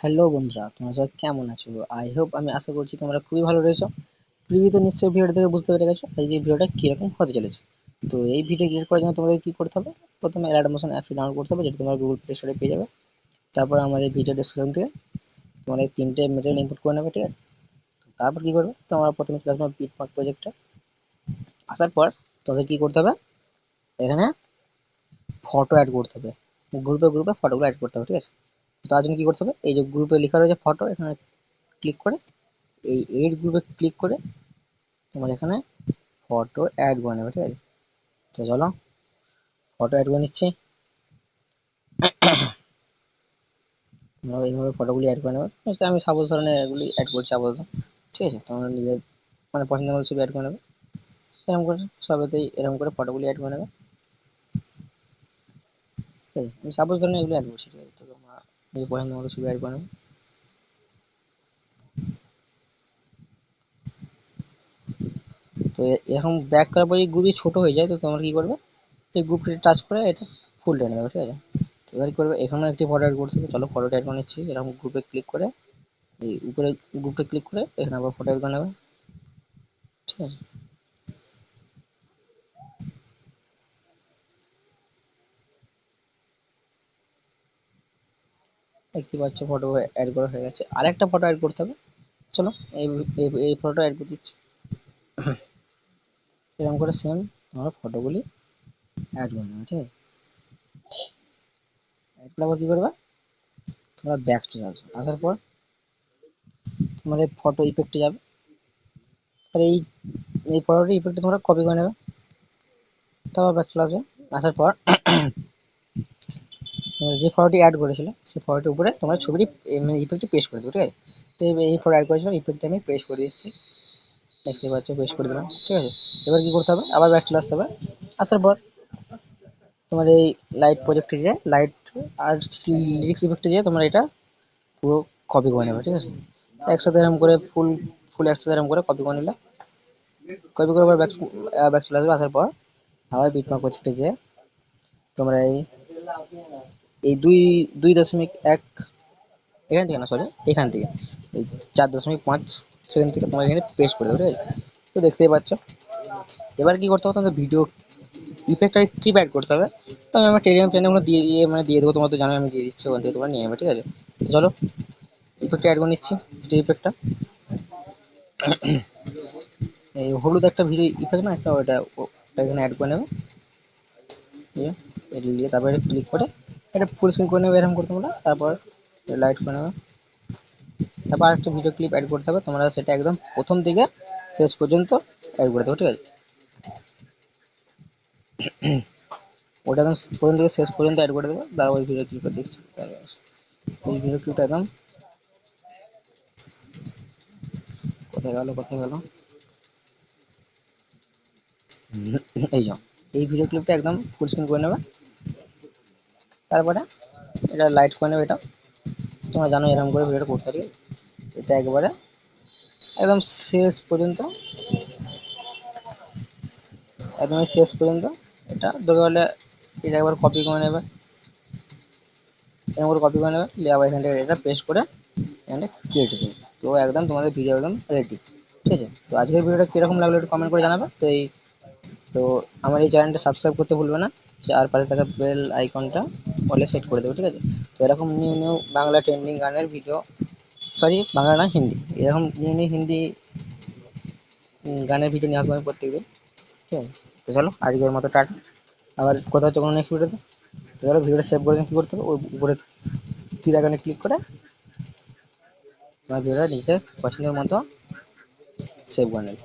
Hello বন্ধুরা, তোমরা সবাই কেমন আছো? আই হোপ, আমি আশা করছি তোমরা খুবই ভালো রয়েছো। প্রিভিউতে নিশ্চয়ই ভিডিওটা থেকে বুঝতে পেরে গেছো এই যে ভিডিওটা কিরকম হতে চলেছে। তো এই ভিডিও ক্রিয়েট করার জন্য তোমাদের কি করতে হবে? প্রথমে অ্যাড মোশন অ্যাপটি ডাউনলোড করতে হবে, যেটা তোমরা গুগল প্লে স্টোরে পেয়ে যাবে। তারপর আমার এই ভিডিও ডেসক্রিপশন থেকে তোমরা এই তিনটে মেটেরিয়াল ইনপুট করে নেবে, ঠিক আছে? তারপর কি করবে, তোমরা প্রথমে ক্লাস বিটমার্ক প্রজেক্টটা আসার পর তোমাদের কি করতে হবে, এখানে ফটো অ্যাড করতে হবে। গ্রুপে গ্রুপে ফটোগুলো অ্যাড করতে হবে, ঠিক আছে? তার জন্য কি করতে হবে, এই যে গ্রুপে লেখা রয়েছে ফটো, এখানে ক্লিক করে এই এড গ্রুপে ক্লিক করে তোমার এখানে ফটো অ্যাড করে নেবে, ঠিক আছে? তো চলো ফটো অ্যাড করে নিচ্ছি। তোমরা এইভাবে ফটোগুলি অ্যাড করে নেবে। আমি সাপোজ ধরনের এগুলি অ্যাড করছি আপাতত, ঠিক আছে? তোমরা নিজের মানে পছন্দের মতো ছবি অ্যাড করে নেবে। এরকম করে সবেতেই এরকম করে ফটোগুলি অ্যাড করে নেবে, ঠিক আছে? আমি সাপোজ ধরনের এগুলো অ্যাড করছি, ঠিক আছে? তো তোমরা নিজের পছন্দের মতো ছবি অ্যাড করে নেবে। তো এরকম ব্যাক করার পর এই গ্রুপটি ছোটো হয়ে যায়, তো তোমরা কী করবে, এই গ্রুপটি টাচ করে এটা ফুল টেনে দেবে, ঠিক আছে? এবার কী করবে, এখানেও একটি ফটো অ্যাড করতে হবে। চলো ফটোটা অ্যাড করে নিচ্ছি। এরকম গ্রুপে ক্লিক করে এই উপরে গ্রুপটা ক্লিক করে এখানে আবার ফটো অ্যাড করে নেবে, ঠিক আছে? দেখতে পাচ্ছ ফটো অ্যাড করা হয়ে গেছে। আরেকটা ফটো অ্যাড করতে হবে। চলো এই এই ফটোটা অ্যাড করে দিচ্ছি। এরকম করে সেম তোমার ফটোগুলি অ্যাড করে নেবে, ঠিক আছে? এরপর আবার কী করবে, তোমরা ব্যাক চলে আসবে। আসার পর তোমার এই ফটো ইফেক্টে যাবে। আর এই এই ফটোটি ইফেক্টে তোমরা কপি করে নেবে। তারপর ব্যাক চলে আসবে। আসার পর তোমরা যে ফটোটি অ্যাড করেছিলে সেই ফটোটির উপরে তোমরা ছবিটি মানে ইফেক্টটি পেস্ট করে দেবে, ঠিক আছে? তো এই ফটো অ্যাড করেছিলাম, ইফেক্টটি আমি পেস্ট করে দিচ্ছি। দেখতে পাচ্ছ পেস্ট করে দিলাম, ঠিক আছে? এবার কি করতে হবে, আবার ব্যাক চলে আসতে হবে। আসার পর তোমার এই লাইট প্রজেক্টে যেয়ে লাইট আর লিরিক্স ইফেক্টে যেয়ে তোমরা এটা পুরো কপি করে নেবে, ঠিক আছে? একসাথে এরকম করে ফুল ফুল একসাথে এরকম করে কপি করে নিলে, কপি করে আবার ব্যাক চলে আসবে। আসার পর আবার বিটমার্ক প্রজেক্টে যেয়ে তোমরা এই এই দুই 2.1 এখান থেকে না, সরি এখান থেকে এই 4.5 সেকেন্ড থেকে তোমার এখানে পেস্ট করে দেবে, ঠিক আছে? তো দেখতেই পাচ্ছ। এবার কি করতে হবে, তোমাদের ভিডিও ইফেক্ট আর ক্লিপ অ্যাড করতে হবে। তো আমি আমার টেলিগ্রাম চ্যানেলগুলো দিয়ে দেবো। তোমরা তো জানো আমি দিয়ে দিচ্ছি, ওখান থেকে তোমরা নিয়ে নেবে, ঠিক আছে? চলো ইফেক্টটা অ্যাড করে নিচ্ছি, ভিডিও ইফেক্টটা। এই হলুদ একটা ভিডিও ইফেক্ট না একটা, ওটা এখানে অ্যাড করে নেবে। এটা নিয়ে তারপরে ক্লিক করে এটা ফুল স্ক্রিন করে নেবে, এরকম করে তোমরা। তারপর লাইট করে নেবে। তারপর একটা ভিডিও ক্লিপ অ্যাড করতে হবে। তোমরা সেটা একদম প্রথম থেকে শেষ পর্যন্ত অ্যাড করে দেবো, ঠিক আছে? ওটা একদম প্রথম থেকে শেষ পর্যন্ত অ্যাড করে দেবো। তারপর ওই ভিডিও ক্লিপটা দেখছি, ওই ভিডিও ক্লিপটা একদম কোথায় গেল এই যাও, এই ভিডিও ক্লিপটা একদম ফুল স্ক্রিন করে নেবে। তারপরে এটা লাইট করে নেবে। এটা তোমরা জানো এরকম করে ভিডিওটা করতে পারি। এটা একবারে একদম শেষ পর্যন্ত, একদম শেষ পর্যন্ত এটা দরকার হলে এটা একবার কপি করে নেবে, এরকম করে কপি করে নেবে। নিয়ে আবার এখান থেকে এটা পেস্ট করে এখানে কেটে দেবে। তো একদম তোমাদের ভিডিও একদম রেডি, ঠিক আছে? তো আজকের ভিডিওটা কীরকম লাগলো একটু কমেন্ট করে জানাবে। তো আমার এই চ্যানেলটা সাবস্ক্রাইব করতে ভুলবে না, আর পাশে থাকা বেল আইকনটা অলে সেট করে দেবো, ঠিক আছে? তো এরকম নিউ নিউ বাংলা ট্রেন্ডিং গানের ভিডিও, সরি বাংলা না হিন্দি, এরকম নিউ নিউ হিন্দি গানের ভিডিও নিয়ে আসবো আমি প্রত্যেকদিন, ঠিক আছে? তো চলো আজকের মতো টাটা। আবার কোথাও হচ্ছে কোনো নেক্সট ভিডিওতে। তো চলো ভিডিওটা সেভ করে কী করতে হবে, ওই উপরে তীর আইকনে ক্লিক করে তোমার ভিডিওটা নিজের পছন্দের মতো সেভ করে নেবে।